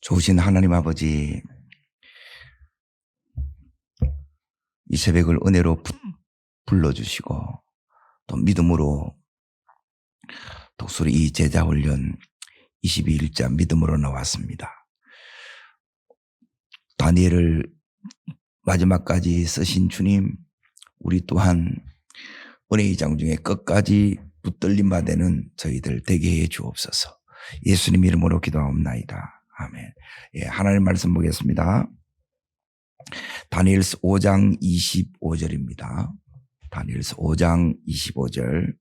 좋으신 하나님 아버지, 이 새벽을 은혜로 불러주시고 또 믿음으로 독수리 이 제자훈련 22일자 믿음으로 나왔습니다. 다니엘을 마지막까지 쓰신 주님, 우리 또한 은혜의 장중에 끝까지 붙들림 받는 저희들 되게 해 주옵소서. 예수님 이름으로 기도하옵나이다. 아멘. 예, 하나님 말씀 보겠습니다. 다니엘서 5장 25절입니다. 다니엘서 5장 25절.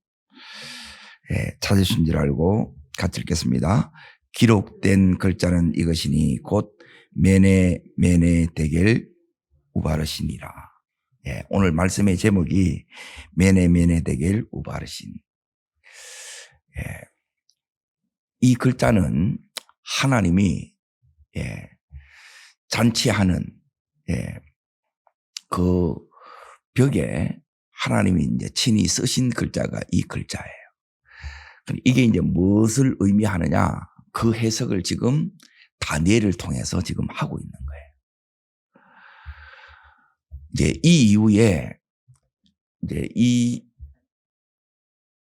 예, 찾으신 줄 알고 같이 읽겠습니다. 기록된 글자는 이것이니 곧 메네 데겔 우바르시니라. 예, 오늘 말씀의 제목이 메네 데겔 우바르신. 예, 이 글자는 하나님이 잔치하는 그 벽에 하나님이 이제 친히 쓰신 글자가 이 글자예요. 이게 이제 무엇을 의미하느냐, 그 해석을 지금 다니엘을 통해서 지금 하고 있는 거예요. 이제 이 이후에 이제 이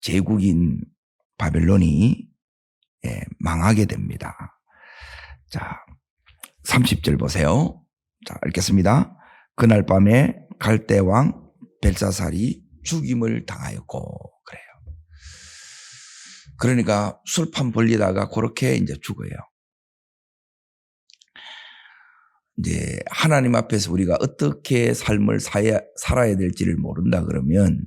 제국인 바벨론이 망하게 됩니다. 자, 30절 보세요. 자, 읽겠습니다. 그날 밤에 갈대 왕 벨사살이 죽임을 당하였고, 그래요. 그러니까 술판 벌리다가 그렇게 이제 죽어요. 이제 하나님 앞에서 우리가 어떻게 삶을 살아야 될지를 모른다 그러면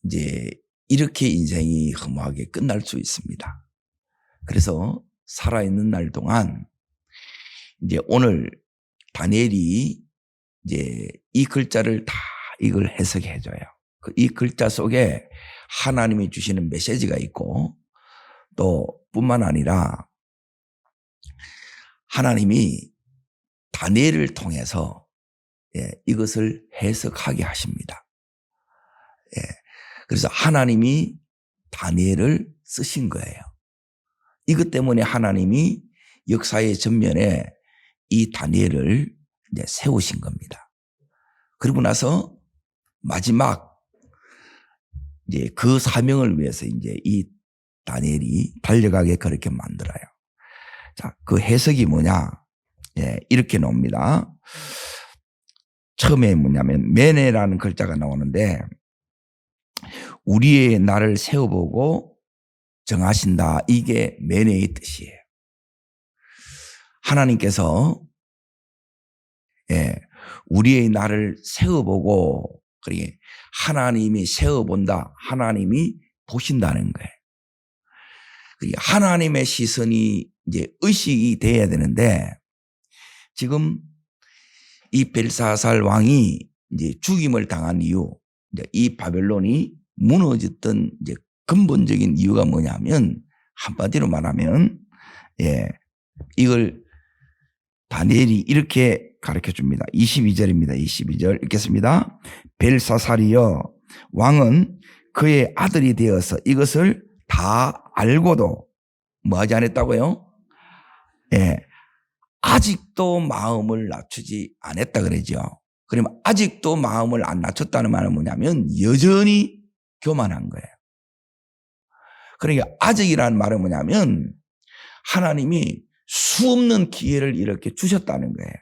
이제 이렇게 인생이 허무하게 끝날 수 있습니다. 그래서 살아있는 날 동안 이제 오늘 다니엘이 이제 이 글자를 다 이걸 해석해 줘요. 이 글자 속에 하나님이 주시는 메시지가 있고 또 뿐만 아니라 하나님이 다니엘을 통해서 이것을 해석하게 하십니다. 그래서 하나님이 다니엘을 쓰신 거예요. 이것 때문에 하나님이 역사의 전면에 이 다니엘을 이제 세우신 겁니다. 그리고 나서 마지막 이제 그 사명을 위해서 이제 이 다니엘이 달려가게 그렇게 만들어요. 자, 그 해석이 뭐냐? 이렇게 나옵니다. 처음에 뭐냐면 메네라는 글자가 나오는데 우리의 날을 세워보고 정하신다. 이게 메네의 뜻이에요. 하나님께서 우리의 날을 세워보고, 그러니까 하나님이 세워본다. 하나님이 보신다는 거예요. 하나님의 시선이 이제 의식이 돼야 되는데 지금 이 벨사살 왕이 이제 죽임을 당한 이유, 이제 이 바벨론이 무너졌던 이제 근본적인 이유가 뭐냐면 한마디로 말하면 이걸 다니엘이 이렇게 가르쳐 줍니다. 22절입니다. 22절 읽겠습니다. 벨사살이여 왕은 그의 아들이 되어서 이것을 다 알고도 뭐 하지 않았다고요? 아직도 마음을 낮추지 않았다 그러죠. 그러면 아직도 마음을 안 낮췄다는 말은 뭐냐면 여전히 교만한 거예요. 그러니까 아직이라는 말은 뭐냐면 하나님이 수없는 기회를 이렇게 주셨다는 거예요.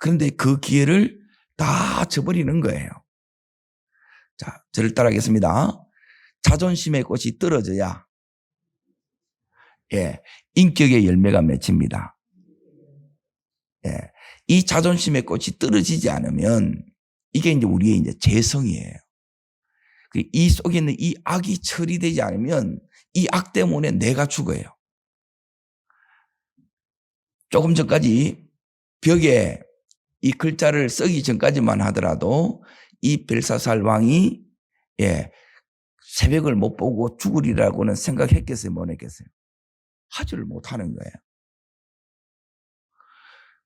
그런데 그 기회를 다 저버리는 거예요. 자, 저를 따라하겠습니다. 자존심의 꽃이 떨어져야 인격의 열매가 맺힙니다. 이 자존심의 꽃이 떨어지지 않으면 이게 이제 우리의 이제 재성이에요. 이 속에 있는 이 악이 처리되지 않으면 이 악 때문에 내가 죽어요. 조금 전까지 벽에 이 글자를 쓰기 전까지만 하더라도 이 벨사살 왕이 새벽을 못 보고 죽으리라고는 생각했겠어요, 못 했겠어요? 하지를 못하는 거예요.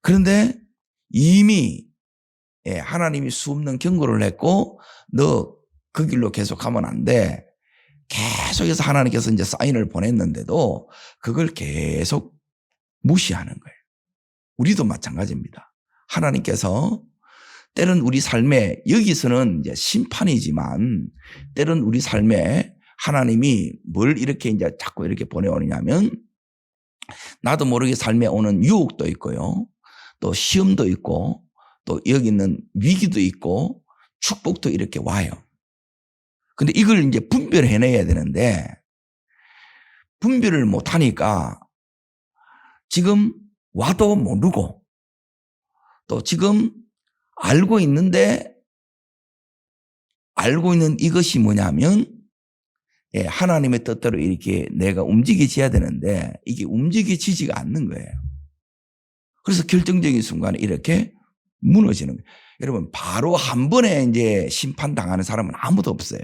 그런데 이미 하나님이 수없는 경고를 했고 너 그 길로 계속 가면 안 돼. 계속해서 하나님께서 이제 사인을 보냈는데도 그걸 계속 무시하는 거예요. 우리도 마찬가지입니다. 하나님께서 때론 우리 삶에, 여기서는 이제 심판이지만 때론 우리 삶에 하나님이 뭘 이렇게 이제 자꾸 이렇게 보내오느냐면, 나도 모르게 삶에 오는 유혹도 있고요, 또 시험도 있고, 또 여기 있는 위기도 있고, 축복도 이렇게 와요. 근데 이걸 이제 분별해내야 되는데, 분별을 못하니까 지금 와도 모르고, 또 지금 알고 있는데, 알고 있는 이것이 뭐냐면, 하나님의 뜻대로 이렇게 내가 움직여져야 되는데 이게 움직여지지가 않는 거예요. 그래서 결정적인 순간에 이렇게 무너지는 거예요. 여러분, 바로 한 번에 이제 심판당하는 사람은 아무도 없어요.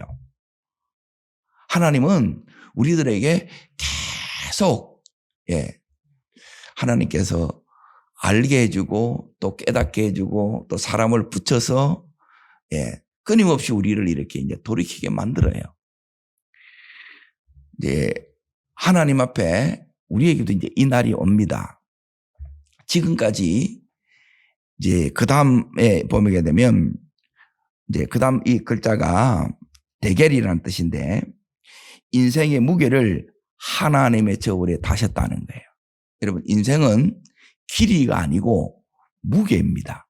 하나님은 우리들에게 계속, 하나님께서 알게 해주고 또 깨닫게 해주고 또 사람을 붙여서, 끊임없이 우리를 이렇게 이제 돌이키게 만들어요. 이제 하나님 앞에 우리에게도 이제 이 날이 옵니다. 지금까지 이제 그 다음에 보게 되면, 이제 그 다음 이 글자가 대결이라는 뜻인데, 인생의 무게를 하나님의 저울에 다셨다는 거예요. 여러분, 인생은 길이가 아니고 무게입니다.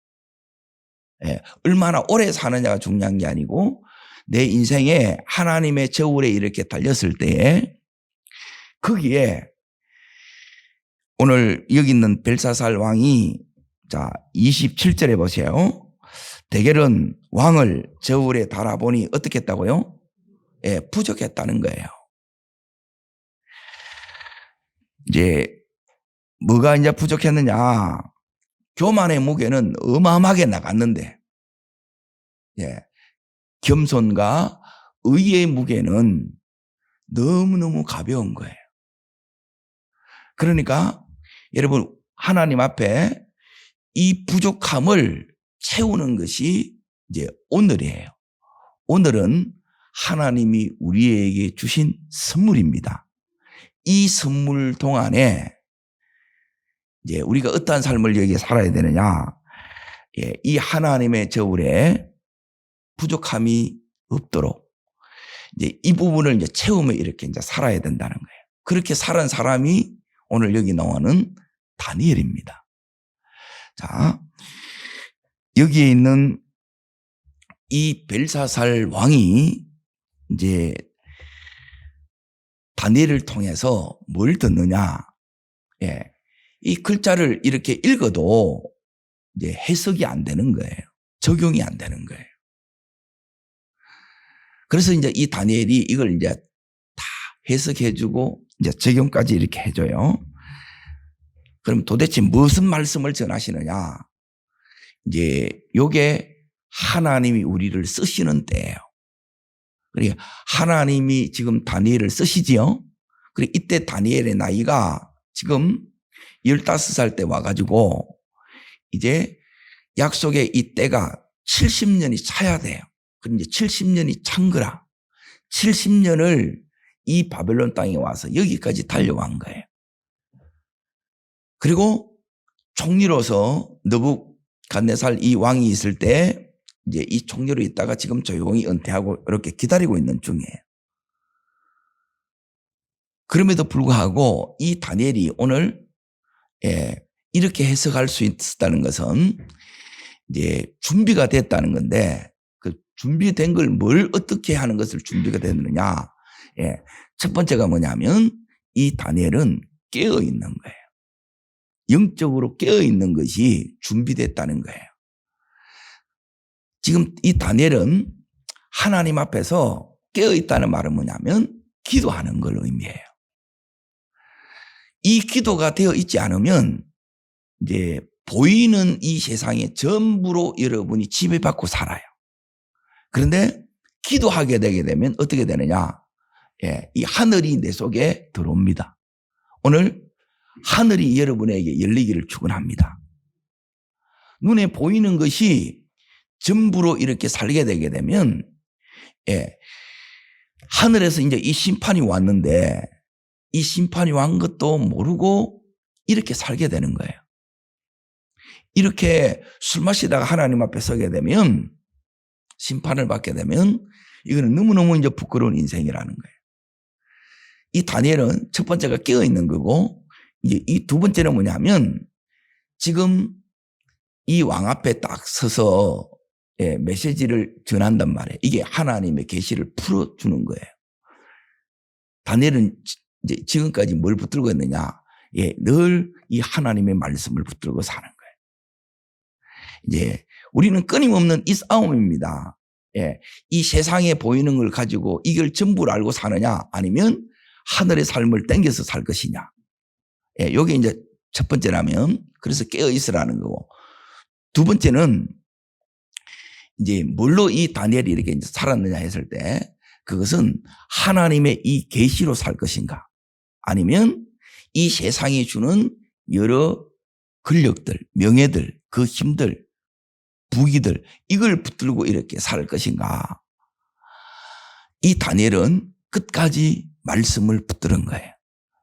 얼마나 오래 사느냐가 중요한 게 아니고, 내 인생에 하나님의 저울에 이렇게 달렸을 때에 거기에 오늘 여기 있는 벨사살 왕이, 자 27절에 보세요. 대결은 왕을 저울에 달아보니 어떻게 했다고요? 부족했다는 거예요. 이제 뭐가 이제 부족했느냐? 교만의 무게는 어마어마하게 나갔는데, 겸손과 의의 무게는 너무너무 가벼운 거예요. 그러니까 여러분, 하나님 앞에 이 부족함을 채우는 것이 이제 오늘이에요. 오늘은 하나님이 우리에게 주신 선물입니다. 이 선물 동안에 이제 우리가 어떠한 삶을 여기에 살아야 되느냐? 이 하나님의 저울에 부족함이 없도록 이제 이 부분을 이제 채우며 이렇게 이제 살아야 된다는 거예요. 그렇게 살은 사람이 오늘 여기 나오는 다니엘입니다. 자, 여기에 있는 이 벨사살 왕이 이제 다니엘을 통해서 뭘 듣느냐? 이 글자를 이렇게 읽어도 이제 해석이 안 되는 거예요. 적용이 안 되는 거예요. 그래서 이제 이 다니엘이 이걸 이제 다 해석해주고 이제 적용까지 이렇게 해줘요. 그럼 도대체 무슨 말씀을 전하시느냐? 이제 요게 하나님이 우리를 쓰시는 때예요. 그러니까 하나님이 지금 다니엘을 쓰시지요. 그리고 이때 다니엘의 나이가 지금 15살 때 와가지고 이제 약속의 이 때가 70년이 차야 돼요. 그럼 이제 70년이 찬 거라. 70년을 이 바벨론 땅에 와서 여기까지 달려간 거예요. 그리고 총리로서 느부갓네살 이 왕이 있을 때 이제 이 총리로 있다가 지금 조용히 은퇴하고 이렇게 기다리고 있는 중이에요. 그럼에도 불구하고 이 다니엘이 오늘 이렇게 해석할 수 있었다는 것은 이제 준비가 됐다는 건데, 그 준비된 걸 뭘 어떻게 하는 것을 준비가 됐느냐? 첫 번째가 뭐냐면 이 다니엘은 깨어 있는 거예요. 영적으로 깨어 있는 것이 준비됐다는 거예요. 지금 이 다니엘은 하나님 앞에서 깨어 있다는 말은 뭐냐면 기도하는 걸 의미해요. 이 기도가 되어 있지 않으면 이제 보이는 이 세상에 전부로 여러분이 지배받고 살아요. 그런데 기도하게 되게 되면 어떻게 되느냐? 이 하늘이 내 속에 들어옵니다. 오늘 하늘이 여러분에게 열리기를 축원합니다. 눈에 보이는 것이 전부로 이렇게 살게 되게 되면, 하늘에서 이제 이 심판이 왔는데 이 심판이 온 것도 모르고 이렇게 살게 되는 거예요. 이렇게 술 마시다가 하나님 앞에 서게 되면, 심판을 받게 되면 이거는 너무너무 이제 부끄러운 인생이라는 거예요. 이 다니엘은 첫 번째가 깨어 있는 거고, 이제 이 두 번째는 뭐냐면 지금 이 왕 앞에 딱 서서 메시지를 전한단 말이에요. 이게 하나님의 계시를 풀어주는 거예요. 다니엘은 이제 지금까지 뭘 붙들고 있느냐? 늘 이 하나님의 말씀을 붙들고 사는 거예요. 이제 우리는 끊임없는 이 싸움입니다. 이 세상에 보이는 걸 가지고 이걸 전부를 알고 사느냐, 아니면 하늘의 삶을 땡겨서 살 것이냐. 요게 이제 첫 번째라면, 그래서 깨어 있으라는 거고, 두 번째는 이제 뭘로 이 다니엘이 이렇게 이제 살았느냐 했을 때, 그것은 하나님의 이 계시로 살 것인가, 아니면 이 세상이 주는 여러 권력들, 명예들, 그 힘들, 부귀들, 이걸 붙들고 이렇게 살 것인가. 이 다니엘은 끝까지 말씀을 붙드는 거예요.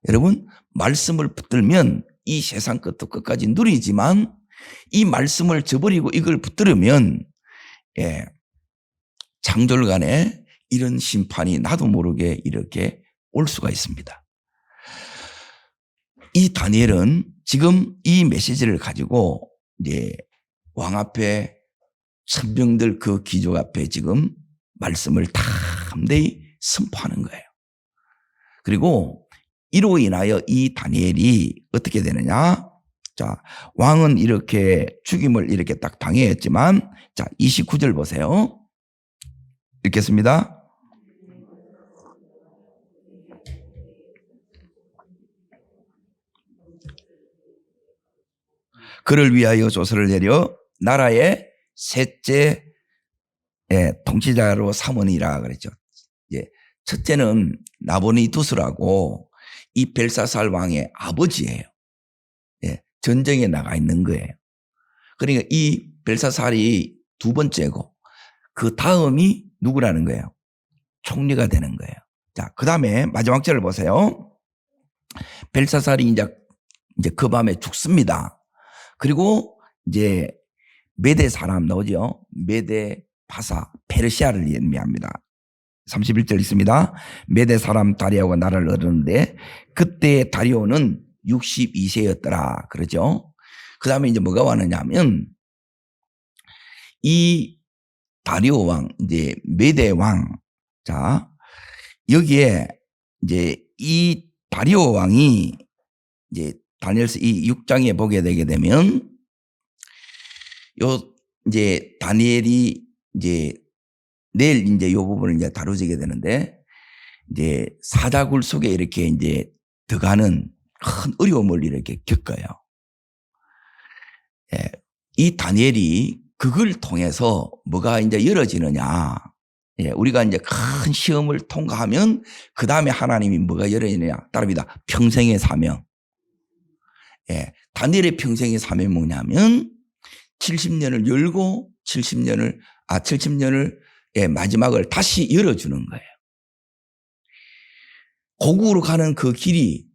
여러분, 말씀을 붙들면 이 세상 것도 끝까지 누리지만, 이 말씀을 저버리고 이걸 붙들으면 창졸간에 이런 심판이 나도 모르게 이렇게 올 수가 있습니다. 이 다니엘은 지금 이 메시지를 가지고 이제 왕 앞에 천병들 그 귀족 앞에 지금 말씀을 담대히 선포하는 거예요. 그리고 이로 인하여 이 다니엘이 어떻게 되느냐? 자, 왕은 이렇게 죽임을 이렇게 딱 당했지만, 자, 29절 보세요. 읽겠습니다. 그를 위하여 조서를 내려 나라의 셋째 통치자로 삼으니라 그랬죠. 첫째는 나보니두스라고 이 벨사살 왕의 아버지예요. 전쟁에 나가 있는 거예요. 그러니까 이 벨사살이 두 번째고, 그 다음이 누구라는 거예요? 총리가 되는 거예요. 자, 그 다음에 마지막 절을 보세요. 벨사살이 이제 그 밤에 죽습니다. 그리고 이제 메대 사람 나오죠. 메대 바사 페르시아를 의미합니다. 31절 있습니다. 메대 사람 다리오가 나라를 얻었는데 그때 다리오는 62세였더라 그러죠. 그 다음에 이제 뭐가 왔느냐 하면, 이 다리오 왕, 이제 메대 왕, 자, 여기에 이제 이 다리오 왕이 이제 다니엘서 이 6장에 보게 되게 되면, 이제 다니엘이 이제 내일 이제 이 부분을 이제 다루게 되는데, 이제 사자굴 속에 이렇게 이제 들어가는 큰 어려움을 이렇게 겪어요. 이 다니엘이 그걸 통해서 뭐가 이제 열어지느냐. 우리가 이제 큰 시험을 통과하면 그 다음에 하나님이 뭐가 열어지느냐. 따릅니다. 평생의 사명. 다니엘의 평생의 사명이 뭐냐면 70년을 열고 70년을 마지막을 다시 열어주는 거예요. 고국으로 가는 그 길이,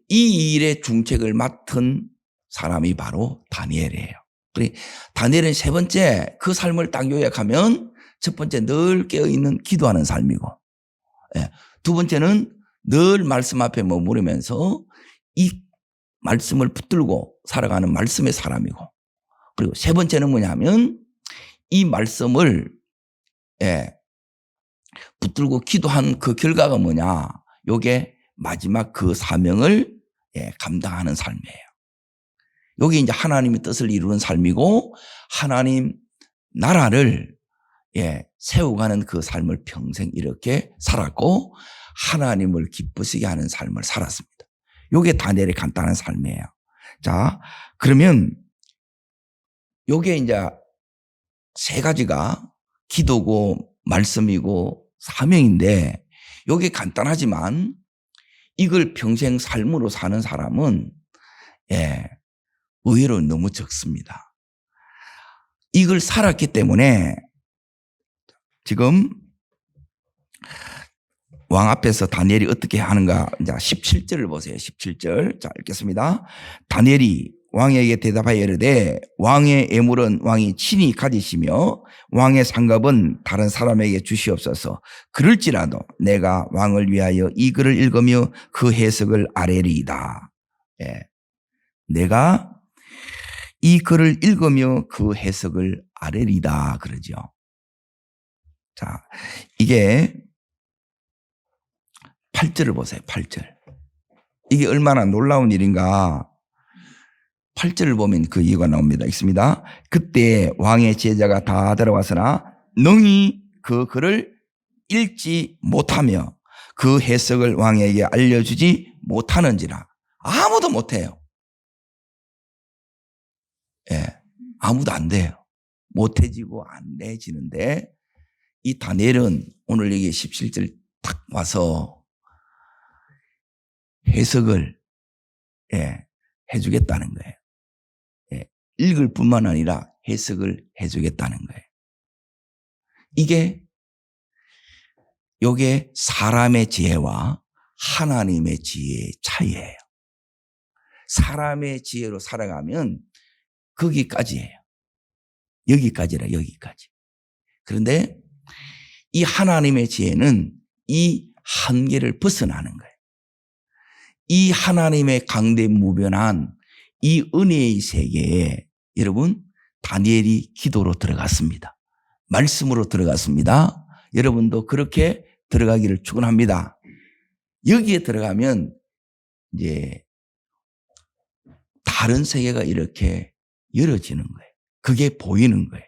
이 일의 중책을 맡은 사람이 바로 다니엘이에요. 다니엘은 세 번째, 그 삶을 딱 요약하면, 첫 번째 늘 깨어있는 기도하는 삶이고, 두 번째는 늘 말씀 앞에 머무르면서 이 말씀을 붙들고 살아가는 말씀의 사람이고, 그리고 세 번째는 뭐냐면 이 말씀을 붙들고 기도한 그 결과가 뭐냐, 요게 마지막 그 사명을 감당하는 삶이에요. 여기 이제 하나님의 뜻을 이루는 삶이고, 하나님 나라를 세워가는 그 삶을 평생 이렇게 살았고, 하나님을 기쁘시게 하는 삶을 살았습니다. 요게 다니엘의 간단한 삶이에요. 자, 그러면 요게 이제 세 가지가 기도고 말씀이고 사명인데, 요게 간단하지만 이걸 평생 삶으로 사는 사람은 의외로 너무 적습니다. 이걸 살았기 때문에 지금 왕 앞에서 다니엘이 어떻게 하는가. 이제 17절을 보세요. 17절. 자, 읽겠습니다. 다니엘이 왕에게 대답하여 이르되 왕의 예물은 왕이 친히 가지시며 왕의 상급은 다른 사람에게 주시옵소서. 그럴지라도 내가 왕을 위하여 이 글을 읽으며 그 해석을 아뢰리이다. 예. 내가 이 글을 읽으며 그 해석을 아뢰리이다 그러죠. 자, 이게 8절을 보세요. 8절. 이게 얼마나 놀라운 일인가. 8절을 보면 그 이유가 나옵니다. 읽습니다. 그때 왕의 제자가 다 들어왔으나 능히 그 글을 읽지 못하며 그 해석을 왕에게 알려주지 못하는지라. 아무도 못해요. 예, 아무도 안 돼요. 못해지고 안 돼지는데 이 다니엘은 오늘 여기 17절 딱 와서 해석을 해주겠다는 거예요. 읽을 뿐만 아니라 해석을 해주겠다는 거예요. 요게 사람의 지혜와 하나님의 지혜의 차이예요. 사람의 지혜로 살아가면 거기까지예요. 여기까지라 여기까지. 그런데 이 하나님의 지혜는 이 한계를 벗어나는 거예요. 이 하나님의 강대무변한 이 은혜의 세계에 여러분 다니엘이 기도로 들어갔습니다. 말씀으로 들어갔습니다. 여러분도 그렇게 들어가기를 축원합니다. 여기에 들어가면 이제 다른 세계가 이렇게 열어지는 거예요. 그게 보이는 거예요.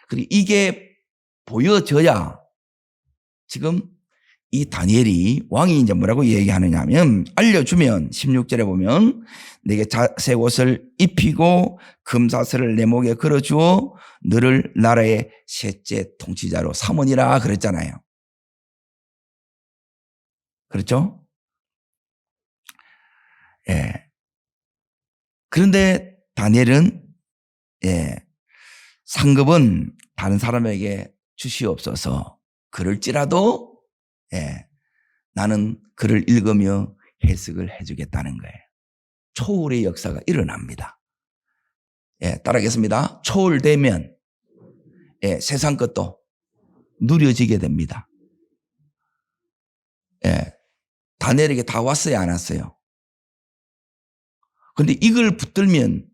그리고 이게 보여져야 지금 이 다니엘이 왕이 이제 뭐라고 얘기하느냐 하면 알려주면 16절에 보면 내게 자색 옷을 입히고 금사슬을 내 목에 걸어주어 너를 나라의 셋째 통치자로 삼으니라 그랬잖아요. 그렇죠? 예. 그런데 다니엘은 상급은 다른 사람에게 주시옵소서. 그럴지라도 나는 글을 읽으며 해석을 해주겠다는 거예요. 초월의 역사가 일어납니다. 따라하겠습니다. 초월되면 세상 것도 누려지게 됩니다. 다니엘에게 다 왔어요, 안 왔어요? 그런데 이걸 붙들면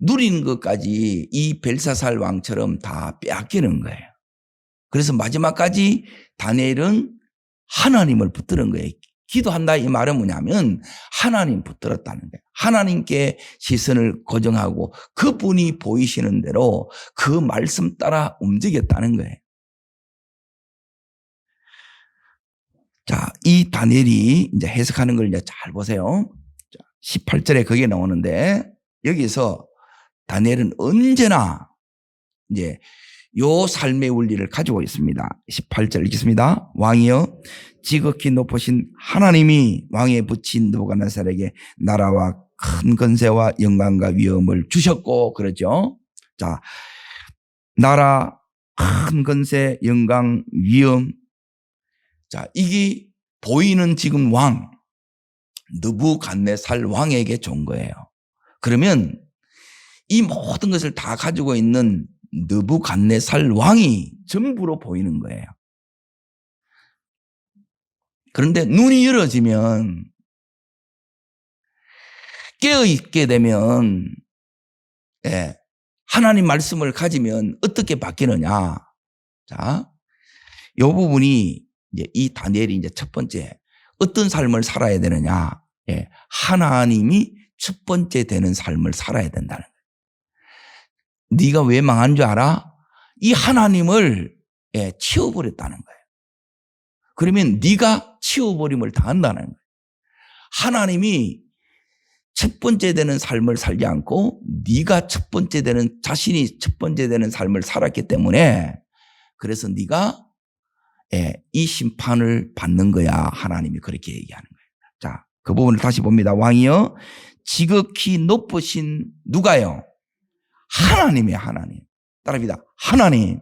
누린 것까지 이 벨사살 왕처럼 다 빼앗기는 거예요. 그래서 마지막까지 다니엘은 하나님을 붙드는 거예요. 기도한다 이 말은 뭐냐면 하나님 붙들었다는 거예요. 하나님께 시선을 고정하고 그분이 보이시는 대로 그 말씀 따라 움직였다는 거예요. 자, 이 다니엘이 이제 해석하는 걸 이제 잘 보세요. 18절에 그게 나오는데 여기서 다니엘은 언제나 이제 요 삶의 원리를 가지고 있습니다. 18절 읽겠습니다. 왕이여 지극히 높으신 하나님이 왕에 붙인 느부갓네살에게 나라와 큰 권세와 영광과 위엄을 주셨고 그러죠. 자, 나라 큰 권세, 영광, 위엄. 자, 이게 보이는 지금 왕 느부갓네살 왕에게 준 거예요. 그러면 이 모든 것을 다 가지고 있는 느부갓네살 왕이 전부로 보이는 거예요. 그런데 눈이 열어지면 깨어있게 되면 하나님 말씀을 가지면 어떻게 바뀌느냐. 자, 이 부분이 이제 이 다니엘이 이제 첫 번째 어떤 삶을 살아야 되느냐. 하나님이 첫 번째 되는 삶을 살아야 된다는 거예요. 네가 왜 망한 줄 알아? 이 하나님을 치워버렸다는 거예요. 그러면 네가 치워버림을 당한다는 거예요. 하나님이 첫 번째 되는 삶을 살지 않고 네가 첫 번째 되는 자신이 첫 번째 되는 삶을 살았기 때문에 그래서 네가 이 심판을 받는 거야. 하나님이 그렇게 얘기하는 거예요. 자, 그 부분을 다시 봅니다. 왕이여 지극히 높으신 누가요? 하나님이에요. 하나님. 따라합니다. 하나님.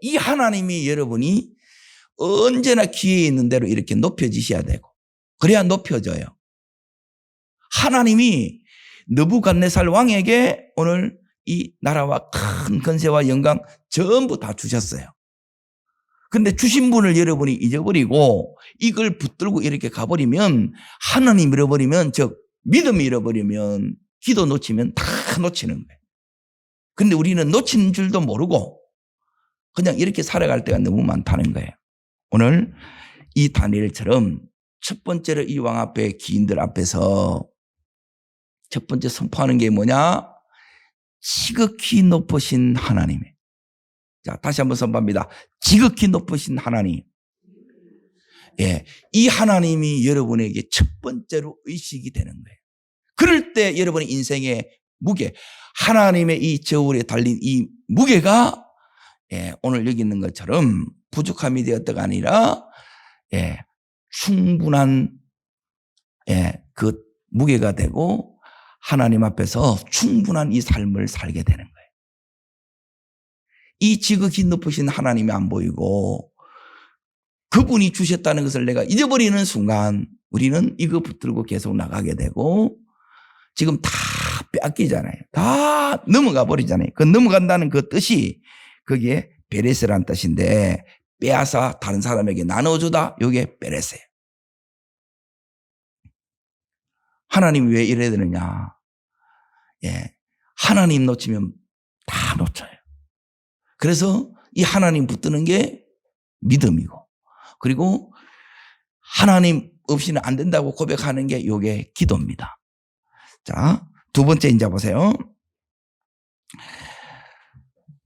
이 하나님이 여러분이 언제나 기회 있는 대로 이렇게 높여지셔야 되고 그래야 높여져요. 하나님이 느부갓네살 왕에게 오늘 이 나라와 큰 권세와 영광 전부 다 주셨어요. 근데 주신 분을 여러분이 잊어버리고 이걸 붙들고 이렇게 가버리면 하나님 잃어버리면 즉 믿음 잃어버리면 기도 놓치면 다 놓치는 거예요. 근데 우리는 놓치는 줄도 모르고 그냥 이렇게 살아갈 때가 너무 많다는 거예요. 오늘 이 다니엘처럼 첫 번째로 이 왕 앞에 기인들 앞에서 첫 번째 선포하는 게 뭐냐? 지극히 높으신 하나님의. 자, 다시 한번 선포합니다. 지극히 높으신 하나님. 예, 이 하나님이 여러분에게 첫 번째로 의식이 되는 거예요. 그럴 때 여러분의 인생의 무게, 하나님의 이 저울에 달린 이 무게가 예, 오늘 여기 있는 것처럼 부족함이 되었다가 아니라 예, 충분한 예, 그 무게가 되고 하나님 앞에서 충분한 이 삶을 살게 되는 거예요. 이 지극히 높으신 하나님이 안 보이고 그분이 주셨다는 것을 내가 잊어버리는 순간 우리는 이거 붙들고 계속 나가게 되고 지금 다 빼앗기잖아요. 다 넘어가 버리잖아요. 그 넘어간다는 그 뜻이 거기에 베레스라는 뜻인데 빼앗아 다른 사람에게 나눠주다 이게 베레스예요. 하나님이 왜 이래야 되느냐. 예, 하나님 놓치면 다 놓쳐요. 그래서 이 하나님 붙드는 게 믿음이고 그리고 하나님 없이는 안 된다고 고백하는 게 이게 기도입니다. 자, 두 번째 이제 보세요.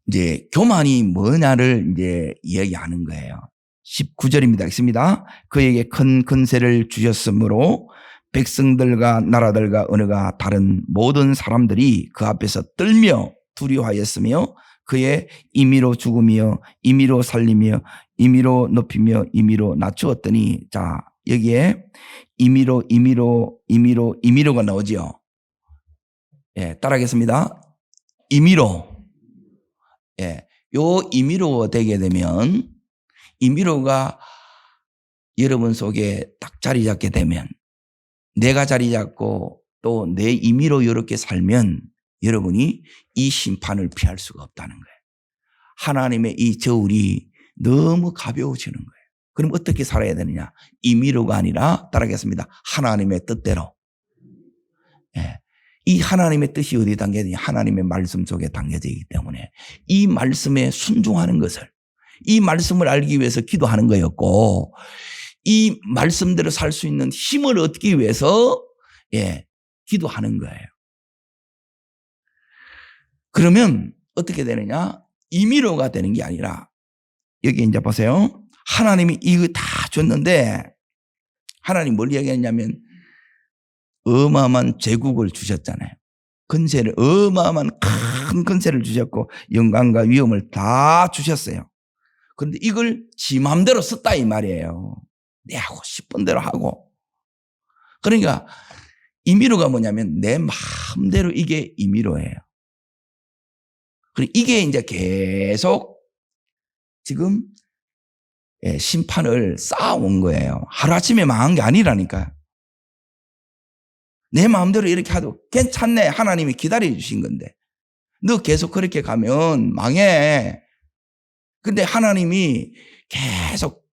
이제 교만이 뭐냐를 이제 이야기하는 거예요. 19절입니다. 읽습니다. 그에게 큰 권세를 주셨으므로 백성들과 나라들과 언어가 다른 모든 사람들이 그 앞에서 떨며 두려워하였으며 그의 임의로 죽으며 임의로 살리며 임의로 높이며 임의로 낮추었더니 자 여기에 임의로가 나오죠. 예, 따라하겠습니다. 임의로. 예, 요 임의로 되게 되면 임의로가 여러분 속에 딱 자리 잡게 되면 내가 자리 잡고 또 내 임의로 이렇게 살면 여러분이 이 심판을 피할 수가 없다는 거예요. 하나님의 이 저울이 너무 가벼워지는 거예요. 그럼 어떻게 살아야 되느냐? 임의로가 아니라 따라하겠습니다. 하나님의 뜻대로. 예. 이 하나님의 뜻이 어디에 담겨있느냐? 하나님의 말씀 속에 담겨져 있기 때문에 이 말씀에 순종하는 것을 이 말씀을 알기 위해서 기도하는 거였고 이 말씀대로 살 수 있는 힘을 얻기 위해서 예, 기도하는 거예요. 그러면 어떻게 되느냐? 임의로가 되는 게 아니라 여기 이제 보세요. 하나님이 이거 다 줬는데 하나님 뭘 이야기했냐면 어마어마한 제국을 주셨잖아요. 권세를 어마어마한 큰 권세를 주셨고 영광과 위엄을 다 주셨어요. 그런데 이걸 지 마음대로 썼다 이 말이에요. 내 하고 싶은 대로 하고. 그러니까 임의로가 뭐냐면 내 마음대로 이게 임의로예요. 그리고 이게 이제 계속 지금 심판을 쌓아온 거예요. 하루아침에 망한 게 아니라니까요. 내 마음대로 이렇게 하도 괜찮네. 하나님이 기다려주신 건데. 너 계속 그렇게 가면 망해. 근데 하나님이 계속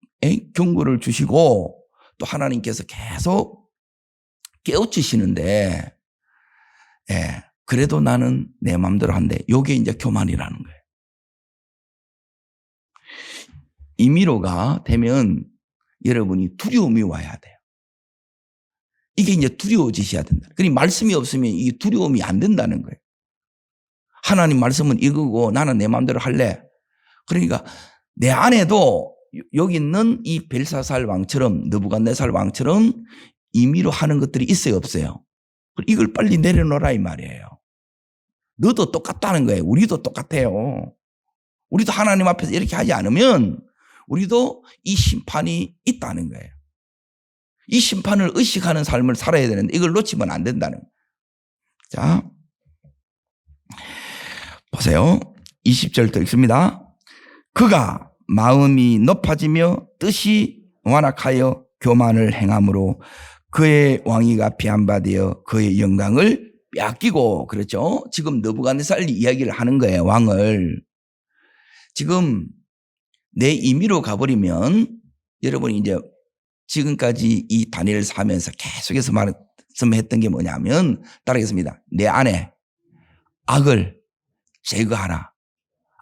경고를 주시고 또 하나님께서 계속 깨우치시는데 그래도 나는 내 마음대로 한대. 이게 이제 교만이라는 거예요. 임의로가 되면 여러분이 두려움이 와야 돼요. 이게 이제 두려워지셔야 된다. 그러니 말씀이 없으면 이 두려움이 안 된다는 거예요. 하나님 말씀은 이거고 나는 내 마음대로 할래. 그러니까 내 안에도 여기 있는 이 벨사살 왕처럼 느부갓네살 왕처럼 임의로 하는 것들이 있어요, 없어요? 이걸 빨리 내려놓으라 이 말이에요. 너도 똑같다는 거예요. 우리도 똑같아요. 우리도 하나님 앞에서 이렇게 하지 않으면 우리도 이 심판이 있다는 거예요. 이 심판을 의식하는 삶을 살아야 되는데 이걸 놓치면 안 된다는 거예요. 자, 보세요. 20절 더 읽습니다. 그가 마음이 높아지며 뜻이 완악하여 교만을 행함으로 그의 왕위가 비한바되어 그의 영광을 빼앗기고, 그렇죠? 지금 느부갓네살 이야기를 하는 거예요. 왕을. 지금 내 임의로 가버리면 여러분이 이제 지금까지 이 다니엘을 사면서 계속해서 말씀했던 게 뭐냐면 따르겠습니다. 내 안에 악을 제거하라.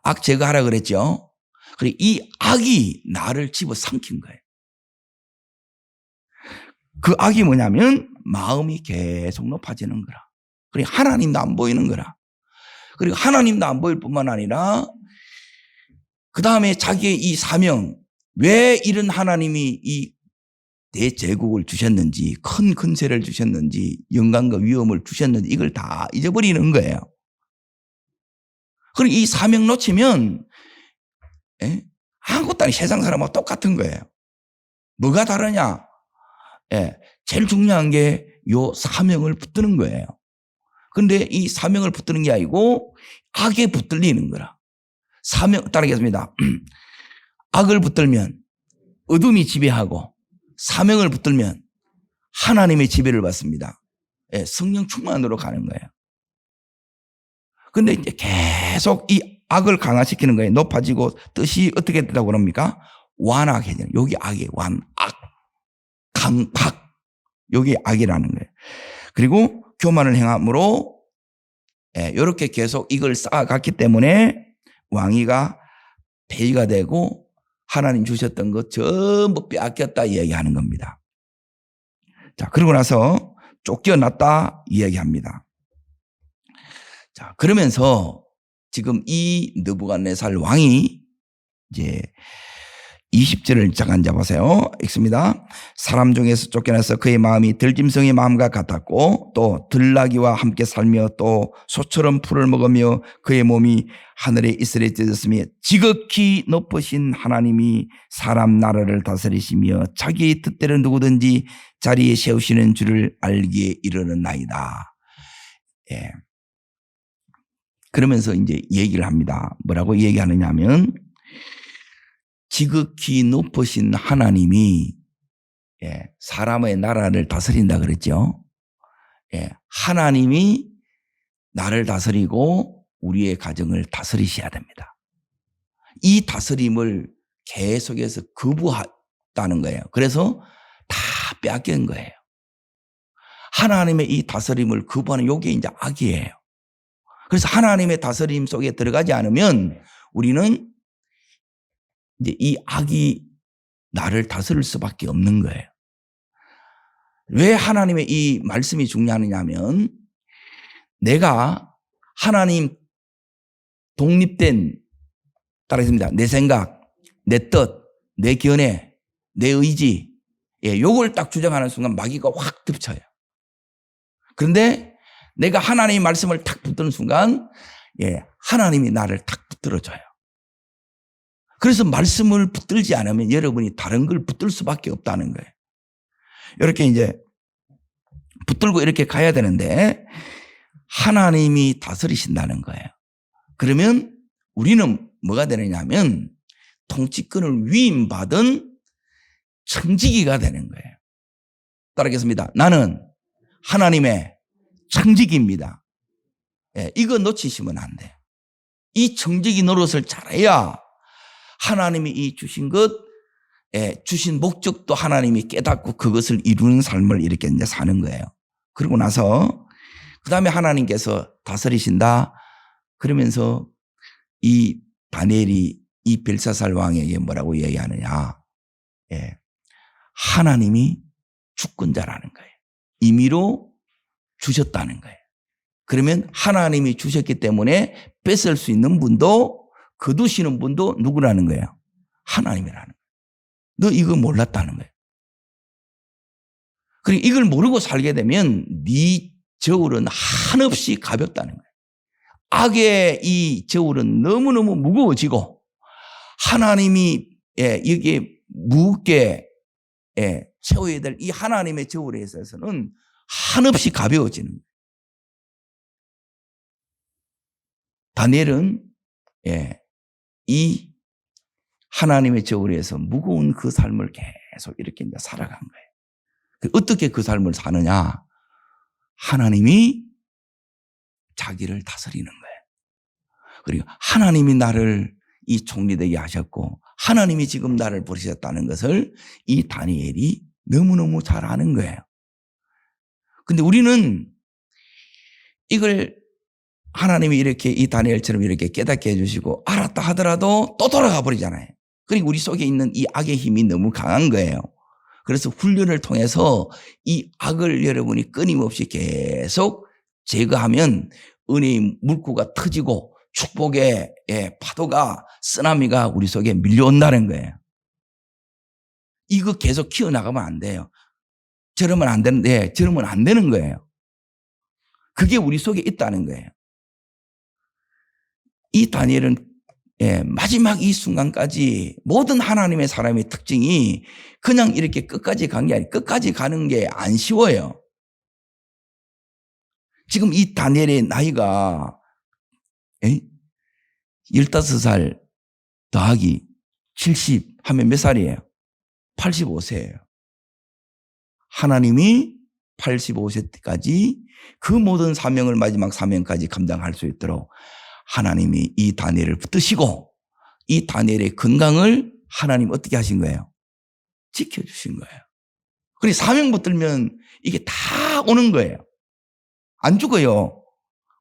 악 제거하라 그랬죠. 그리고 이 악이 나를 집어삼킨 거예요. 그 악이 뭐냐면 마음이 계속 높아지는 거라. 그리고 하나님도 안 보이는 거라. 그리고 하나님도 안 보일 뿐만 아니라 그 다음에 자기의 이 사명, 왜 이런 하나님이 이 대제국을 주셨는지, 큰 근세를 주셨는지, 영광과 위엄을 주셨는지 이걸 다 잊어버리는 거예요. 그리고 이 사명 놓치면 아무것도 아닌 세상 사람하고 똑같은 거예요. 뭐가 다르냐? 제일 중요한 게 요 사명을 붙드는 거예요. 그런데 이 사명을 붙드는 게 아니고 악에 붙들리는 거라. 사명, 따르겠습니다. 악을 붙들면 어둠이 지배하고 사명을 붙들면 하나님의 지배를 받습니다. 성령 충만으로 가는 거예요. 그런데 이제 계속 이 악을 강화시키는 거예요. 높아지고 뜻이 어떻게 된다고 그럽니까? 완악해지는. 여기 악이 완악, 강팍. 여기 악이라는 거예요. 그리고 교만을 행함으로 이렇게 계속 이걸 쌓아갔기 때문에 왕위가 폐위가 되고 하나님 주셨던 것 전부 빼앗겼다 이야기하는 겁니다. 자, 그러고 나서 쫓겨났다 이야기합니다. 자, 그러면서 지금 이 느부갓네살 왕이 이제 20절을 잠깐 잡으세요. 읽습니다. 사람 중에서 쫓겨나서 그의 마음이 들짐승의 마음과 같았고 또 들나귀와 함께 살며 또 소처럼 풀을 먹으며 그의 몸이 하늘에 이슬에 찢었으며 지극히 높으신 하나님이 사람 나라를 다스리시며 자기의 뜻대로 누구든지 자리에 세우시는 줄을 알기에 이르는나이다. 그러면서 이제 얘기를 합니다. 뭐라고 얘기하느냐 하면 지극히 높으신 하나님이 사람의 나라를 다스린다 그랬죠. 하나님이 나를 다스리고 우리의 가정을 다스리셔야 됩니다. 이 다스림을 계속해서 거부했다는 거예요. 그래서 다 빼앗긴 거예요. 하나님의 이 다스림을 거부하는 이게 이제 악이에요. 그래서 하나님의 다스림 속에 들어가지 않으면 우리는 이제 이 악이 나를 다스릴 수밖에 없는 거예요. 왜 하나님의 이 말씀이 중요하냐면 내가 하나님 독립된, 따라했습니다. 내 생각, 내 뜻, 내 견해, 내 의지, 요걸 딱 주장하는 순간 마귀가 확 덮쳐요. 그런데 내가 하나님의 말씀을 탁 붙드는 순간 하나님이 나를 탁 붙들어줘요. 그래서 말씀을 붙들지 않으면 여러분이 다른 걸 붙들 수밖에 없다는 거예요. 이렇게 이제 붙들고 이렇게 가야 되는데 하나님이 다스리신다는 거예요. 그러면 우리는 뭐가 되느냐 하면 통치권을 위임받은 청지기가 되는 거예요. 따르겠습니다. 나는 하나님의 청지기입니다. 이거 놓치시면 안 돼요. 이 청지기 노릇을 잘해야 하나님이 이 주신 것, 주신 목적도 하나님이 깨닫고 그것을 이루는 삶을 이렇게 이제 사는 거예요. 그러고 나서 그 다음에 하나님께서 다스리신다. 그러면서 이 다니엘이 이 벨사살 왕에게 뭐라고 얘기하느냐. 하나님이 주권자라는 거예요. 임의로 주셨다는 거예요. 그러면 하나님이 주셨기 때문에 뺏을 수 있는 분도 거두시는 분도 누구라는 거예요? 하나님이라는 거예요. 너 이거 몰랐다는 거예요. 그리고 이걸 모르고 살게 되면 네 저울은 한없이 가볍다는 거예요. 악의 이 저울은 너무너무 무거워지고 하나님이 여기에 무겁게 세워야 될 이 하나님의 저울에 있어서는 한없이 가벼워지는 거예요. 다니엘은 이 하나님의 저울에서 무거운 그 삶을 계속 이렇게 이제 살아간 거예요. 어떻게 그 삶을 사느냐? 하나님이 자기를 다스리는 거예요. 그리고 하나님이 나를 이 총리 되게 하셨고 하나님이 지금 나를 부르셨다는 것을 이 다니엘이 너무너무 잘 아는 거예요. 근데 우리는 이걸 하나님이 이렇게 이 다니엘처럼 이렇게 깨닫게 해주시고 알았다 하더라도 또 돌아가 버리잖아요. 그리고 우리 속에 있는 이 악의 힘이 너무 강한 거예요. 그래서 훈련을 통해서 이 악을 여러분이 끊임없이 계속 제거하면 은혜의 물구가 터지고 축복의 파도가 쓰나미가 우리 속에 밀려온다는 거예요. 이거 계속 키워나가면 안 돼요. 저러면 안 되는데 저러면 안 되는 거예요. 그게 우리 속에 있다는 거예요. 이 다니엘은 마지막 이 순간까지 모든 하나님의 사람의 특징이 그냥 이렇게 끝까지 간 게 아니라 끝까지 가는 게 안 쉬워요. 지금 이 다니엘의 나이가 15살 더하기 70 하면 몇 살이에요? 85세예요. 하나님이 85세 때까지 그 모든 사명을 마지막 사명까지 감당할 수 있도록 하나님이 이 다니엘을 붙드시고 이 다니엘의 건강을 하나님 어떻게 하신 거예요? 지켜주신 거예요. 그리고 사명 붙들면 이게 다 오는 거예요. 안 죽어요.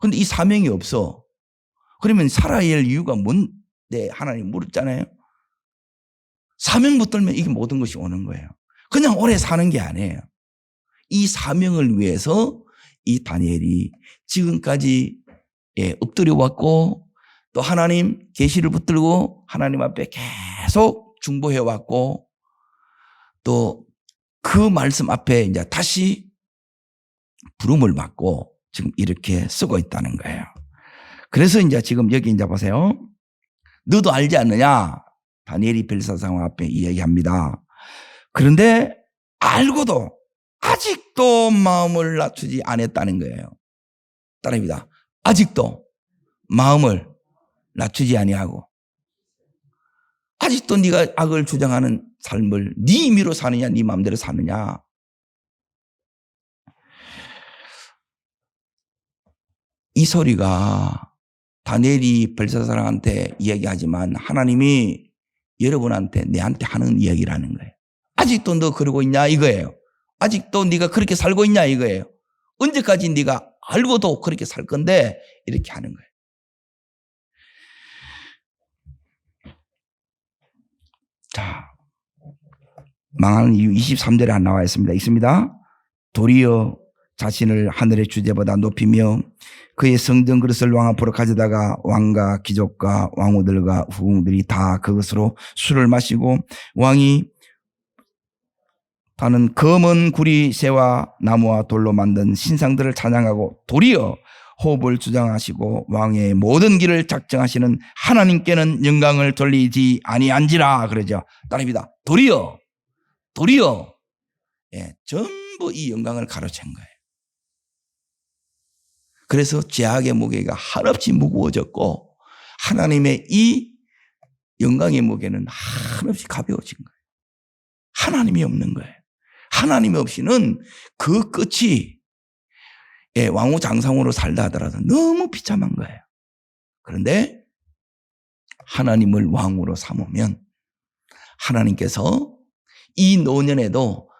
그런데 이 사명이 없어. 그러면 살아야 할 이유가 뭔데? 하나님 물었잖아요. 사명 붙들면 이게 모든 것이 오는 거예요. 그냥 오래 사는 게 아니에요. 이 사명을 위해서 이 다니엘이 지금까지 엎드려 왔고 또 하나님 계시를 붙들고 하나님 앞에 계속 중보해 왔고 또 그 말씀 앞에 이제 다시 부름을 받고 지금 이렇게 쓰고 있다는 거예요. 그래서 이제 지금 여기 이제 보세요. 너도 알지 않느냐? 다니엘이 벨사상 앞에 이야기합니다. 그런데 알고도 아직도 마음을 낮추지 않았다는 거예요. 따라합니다. 아직도 마음을 낮추지 아니하고 아직도 네가 악을 주장하는 삶을 네 임의로 사느냐 네 마음대로 사느냐. 이 소리가 다니엘이 벨사살한테 이야기하지만 하나님이 여러분한테 내한테 하는 이야기라는 거예요. 아직도 너 그러고 있냐 이거예요. 아직도 네가 그렇게 살고 있냐 이거예요. 언제까지 네가 알고도 그렇게 살 건데 이렇게 하는 거예요. 자, 망하는 이유 23절에 나와 있습니다. 읽습니다. 도리어 자신을 하늘의 주제보다 높이며 그의 성전 그릇을 왕 앞으로 가져다가 왕과 귀족과 왕후들과 후궁들이 다 그것으로 술을 마시고 왕이 타는 검은 구리 새와 나무와 돌로 만든 신상들을 찬양하고 도리어 호흡을 주장하시고 왕의 모든 길을 작정하시는 하나님께는 영광을 돌리지 아니한지라 그러죠. 따라합니다. 도리어 전부 이 영광을 가로챈 거예요. 그래서 죄악의 무게가 한없이 무거워졌고 하나님의 이 영광의 무게는 한없이 가벼워진 거예요. 하나님이 없는 거예요. 하나님이 없이는 그 끝이 왕후 장상으로 살다 하더라도 너무 비참한 거예요. 그런데 하나님을 왕으로 삼으면 하나님께서 이 노년에도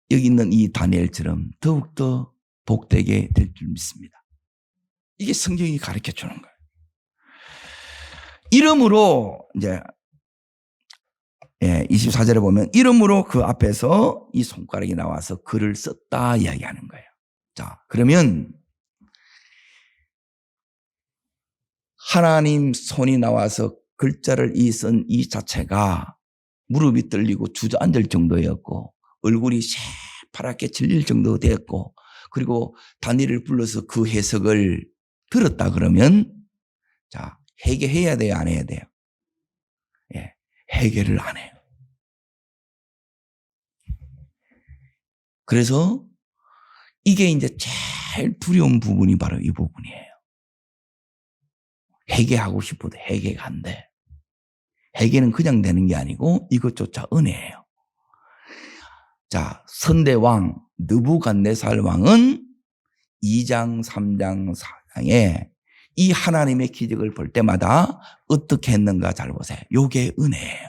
여기 있는 이 다니엘처럼 더욱더 복되게 될 줄 믿습니다. 이게 성경이 가르쳐 주는 거예요. 이러므로 이제 24절에 보면 이러므로 그 앞에서 이 손가락이 나와서 글을 썼다 이야기하는 거예요. 자, 그러면 하나님 손이 나와서 글자를 쓴 이 자체가 무릎이 떨리고 주저앉을 정도였고 얼굴이 새파랗게 질릴 정도 되었고 그리고 다니엘을 불러서 그 해석을 들었다 그러면 자, 회개해야 돼요, 안 해야 돼요? 회개를 안 해요. 그래서 이게 이제 제일 두려운 부분이 바로 이 부분이에요. 회개하고 싶어도 회개가 안 돼. 회개는 그냥 되는 게 아니고 이것조차 은혜예요. 자, 선대왕 느부갓네살 왕은 2장, 3장, 4장에 이 하나님의 기적을 볼 때마다 어떻게 했는가 잘 보세요. 이게 은혜예요.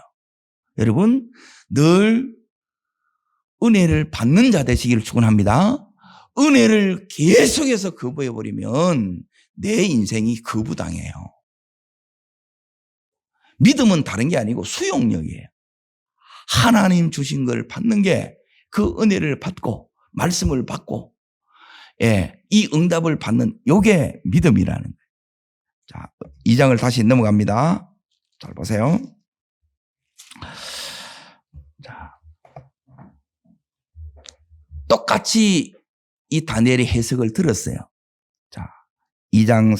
여러분, 늘 은혜를 받는 자 되시기를 축원합니다. 은혜를 계속해서 거부해버리면 내 인생이 거부당해요. 믿음은 다른 게 아니고 수용력이에요. 하나님 주신 걸 받는 게 그 은혜를 받고 말씀을 받고 이 응답을 받는 요게 믿음이라는 거예요. 자, 2장을 다시 넘어갑니다. 잘 보세요. 자, 똑같이 이 다니엘의 해석을 들었어요. 자, 2장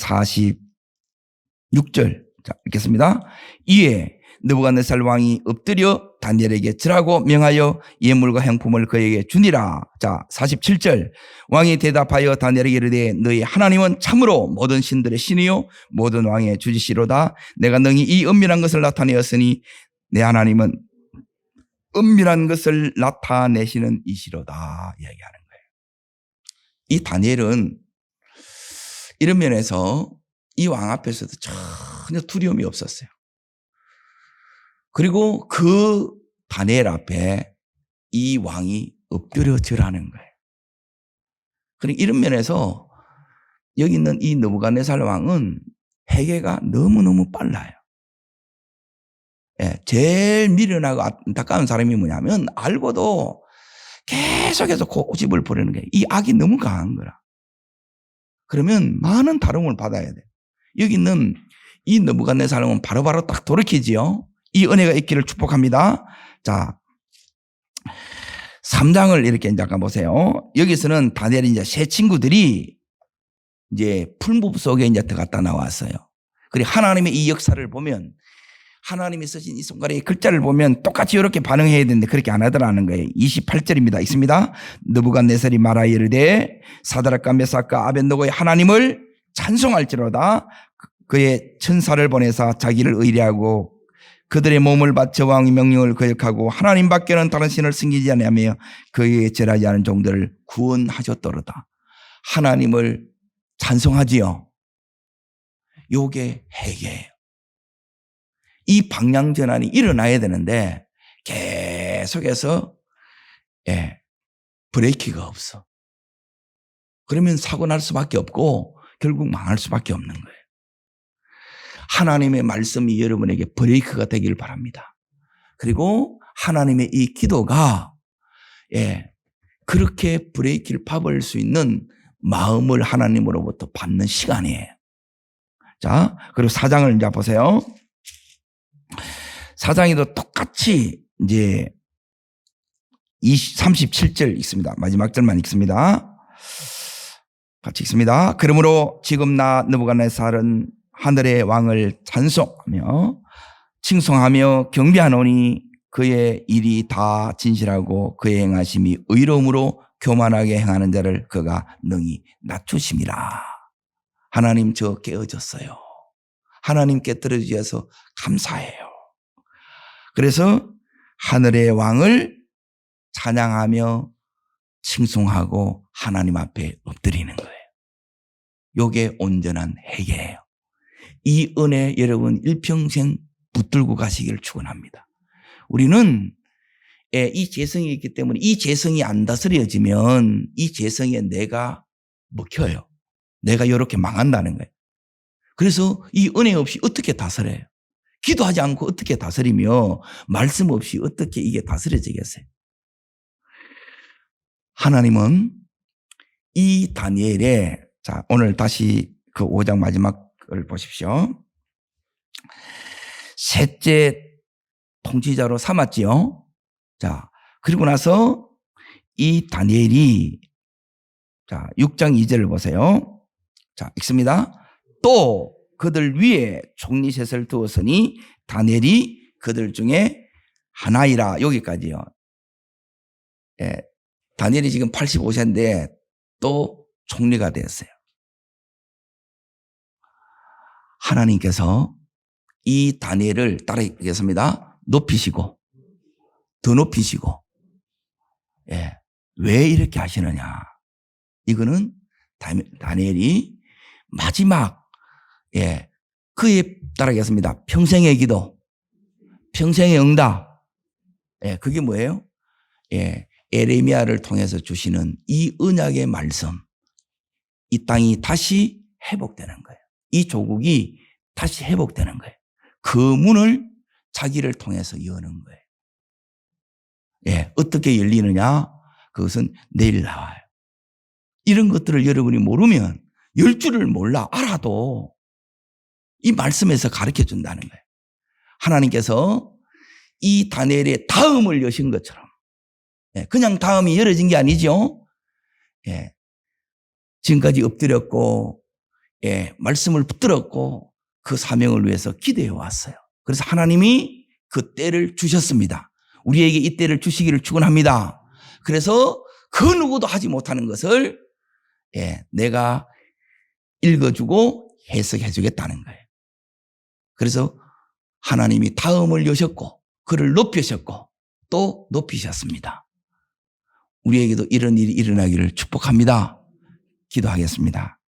46절. 자, 읽겠습니다. 이에 느부갓네살 왕이 엎드려 다니엘에게 절하고 명하여 예물과 향품을 그에게 주니라. 자, 47절. 왕이 대답하여 다니엘에게 이르되 너희 하나님은 참으로 모든 신들의 신이요 모든 왕의 주지시로다. 내가 능히 이 은밀한 것을 나타내었으니 내 하나님은 은밀한 것을 나타내시는 이시로다 이야기하는 거예요. 이 다니엘은 이런 면에서 이 왕 앞에서도 전혀 두려움이 없었어요. 그리고 그 다니엘 앞에 이 왕이 엎드려 절하는 거예요. 그러니까 이런 면에서 여기 있는 이 느부갓네살 왕은 회개가 너무너무 빨라요. 제일 미련하고 안타까운 사람이 뭐냐면 알고도 계속해서 고집을 부리는 거예요. 이 악이 너무 강한 거라. 그러면 많은 다름을 받아야 돼요. 여기 있는 이 느부갓네살 왕은 바로바로 딱 돌이키지요. 이 은혜가 있기를 축복합니다. 자, 3장을 이렇게 잠깐 보세요. 여기서는 다니엘이 이제 새 친구들이 이제 풀무불 속에 이제 들어갔다 나왔어요. 그리고 하나님의 이 역사를 보면 하나님이 쓰신 이 손가락의 글자를 보면 똑같이 이렇게 반응해야 되는데 그렇게 안 하더라는 거예요. 28절입니다. 있습니다. 느부갓네살이 말하여 이르되 사드락과 메삭과 아벳느고의 하나님을 찬송할지로다. 그의 천사를 보내사 자기를 의뢰하고 그들의 몸을 바쳐 왕의 명령을 거역하고 하나님 밖에는 다른 신을 섬기지 아니하며 그에게 절하지 않은 종들을 구원하셨더로다. 하나님을 찬송하지요. 요게 회개예요. 이 방향 전환이 일어나야 되는데 계속해서 브레이크가 없어. 그러면 사고 날 수밖에 없고 결국 망할 수밖에 없는 거예요. 하나님의 말씀이 여러분에게 브레이크가 되길 바랍니다. 그리고 하나님의 이 기도가 그렇게 브레이크를 밟을 수 있는 마음을 하나님으로부터 받는 시간이에요. 자, 그리고 4장을 이제 보세요. 4장에도 똑같이 이제 37절 읽습니다. 마지막 절만 읽습니다. 같이 읽습니다. 그러므로 지금 나 느부갓네살은 하늘의 왕을 찬송하며 칭송하며 경배하노니 그의 일이 다 진실하고 그의 행하심이 의로움으로 교만하게 행하는 자를 그가 능히 낮추심이라. 하나님 저 깨어졌어요. 하나님께 들어주셔서 감사해요. 그래서 하늘의 왕을 찬양하며 칭송하고 하나님 앞에 엎드리는 거예요. 이게 온전한 회개예요. 이 은혜 여러분 일평생 붙들고 가시기를 축원합니다. 우리는 이 재성이 있기 때문에 이 재성이 안 다스려지면 이 재성에 내가 먹혀요. 내가 이렇게 망한다는 거예요. 그래서 이 은혜 없이 어떻게 다스려요? 기도하지 않고 어떻게 다스리며 말씀 없이 어떻게 이게 다스려지겠어요? 하나님은 이 다니엘의 자 오늘 다시 그 5장 마지막을 보십시오. 셋째 통치자로 삼았지요. 자 그리고 나서 이 다니엘이 자 6장 2절을 보세요. 자 읽습니다. 또 그들 위에 총리셋을 두었으니 다니엘이 그들 중에 하나이라. 여기까지요. 다니엘이 지금 85세인데 또 총리가 되었어요. 하나님께서 이 다니엘을 따르겠습니다. 높이시고 더 높이시고. 예. 왜 이렇게 하시느냐? 이거는 다니엘이 마지막 그에 따르겠습니다. 평생의 기도, 평생의 응답. 그게 뭐예요? 에레미야를 통해서 주시는 이 언약의 말씀. 이 땅이 다시 회복되는 거예요. 이 조국이 다시 회복되는 거예요. 그 문을 자기를 통해서 여는 거예요. 어떻게 열리느냐? 그것은 내일 나와요. 이런 것들을 여러분이 모르면 열 줄을 몰라. 알아도 이 말씀에서 가르쳐 준다는 거예요. 하나님께서 이 다니엘의 다음을 여신 것처럼, 그냥 다음이 열어진 게 아니죠. 지금까지 엎드렸고, 말씀을 붙들었고, 그 사명을 위해서 기도해 왔어요. 그래서 하나님이 그 때를 주셨습니다. 우리에게 이 때를 주시기를 축원합니다. 그래서 그 누구도 하지 못하는 것을 내가 읽어주고 해석해 주겠다는 거예요. 그래서 하나님이 다음을 여셨고 그를 높이셨고 또 높이셨습니다. 우리에게도 이런 일이 일어나기를 축복합니다. 기도하겠습니다.